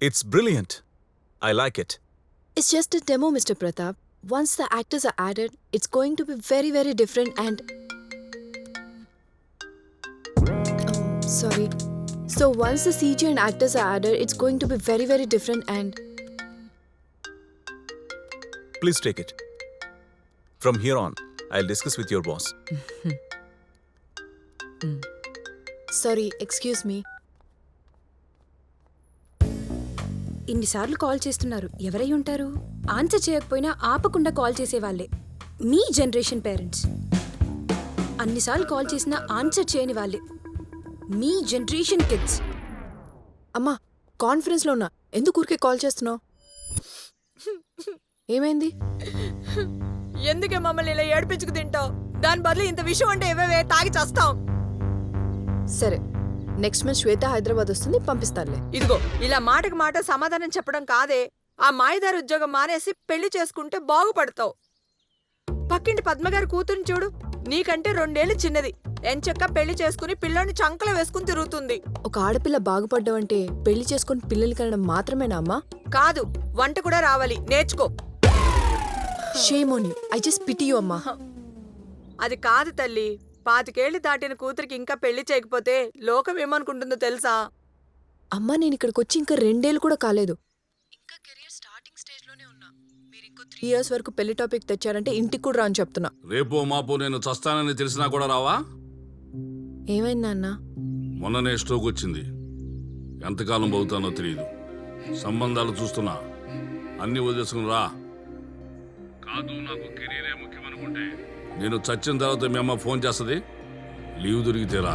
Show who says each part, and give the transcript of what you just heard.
Speaker 1: It's brilliant. I like it.
Speaker 2: It's just a demo, Mr. Pratap. Once the actors are added, it's going to be very, very different and... sorry. So once the CG and actors are added, it's going to be very, very different and...
Speaker 1: Please take it. From here on, I'll discuss with your boss.
Speaker 2: Sorry, excuse me.
Speaker 3: ఇన్నిసార్లు call చేస్తున్నారు, ఎవరై ఉంటారు? Answer చేయకపోయినా ఆపకుండా call చేసేవాళ్లే మీ generation parents. అన్నిసార్లు call చేసినా answer చేయని వాళ్ళే మీ జనరేషన్ కిడ్స్.
Speaker 2: అమ్మా, కాన్ఫరెన్స్లో ఉన్నా, ఎందుకు ఊరికే కాల్ చేస్తున్నావు? ఏమైంది?
Speaker 4: ఎందుకే మమ్మల్ని ఇలా ఏడిపించుకు తింటావు? దాని బదులు ఇంత విషయం అంటే ఏవేవే తాగి చేస్తాం.
Speaker 2: సరే, నెక్స్ట్ మంత్ శ్వేత హైదరాబాద్ వస్తుంది, పంపిస్తానులే.
Speaker 4: ఇదిగో ఇలా మాటకు మాట సమాధానం చెప్పడం కాదే. ఆ మాయదారి ఉద్యోగం మానేసి పెళ్లి చేసుకుంటే బాగుపడతావు. పక్కింటి పద్మగారి కూతురుని చూడు, నీకంటే 2 ఏళ్ళు చిన్నది. ఎంచక్క పెళ్లి చేసుకుని పిల్లని చంకలో వేసుకుని తిరుగుతుంది.
Speaker 2: ఒక ఆడపిల్ల బాగుపడ్డావంటే పెళ్లి చేసుకుని పిల్లలు కనడం మాత్రమేనా అమ్మా?
Speaker 4: కాదు, వంట కూడా రావాలి, నేర్చుకో.
Speaker 2: Shame on you. I just pity you అమ్మా.
Speaker 4: అది కాదు తల్లి, 25 ఏళ్లు దాటిన కూతురికి ఇంకా పెళ్లి చేయకపోతే లోకం ఏమనుకుంటుందో తెలుసా?
Speaker 2: అమ్మా, నేను ఇక్కడికి వచ్చి ఇంకా 2 ఏళ్ళు కూడా కాలేదు. ఇంకా కెరీర్ స్టార్టింగ్ స్టేజ్ లోనే ఉన్నా. మీరు ఇంకో 3 ఇయర్స్ వరకు పెళ్లి టాపిక్ తెచ్చారంటే ఇంటికి కూడా రాని చెప్తున్నా.
Speaker 5: రేపో మాపో నేను చస్తానని తెలిసినా కూడా రావా?
Speaker 2: ఏమైంది నాన్న?
Speaker 5: మొన్ననే స్ట్రోక్ వచ్చింది. ఎంతకాలం బతుకుతానో తెలియదు. సంబంధాలు చూస్తున్నా, అన్ని వదిలేసుకుని రా. కాదు, నాకు కెరీరే ముఖ్యం అనుకుంటే నేను చచ్చిన తర్వాత మీ అమ్మ ఫోన్ చేస్తుంది. లీవ్ దొరికితే రా.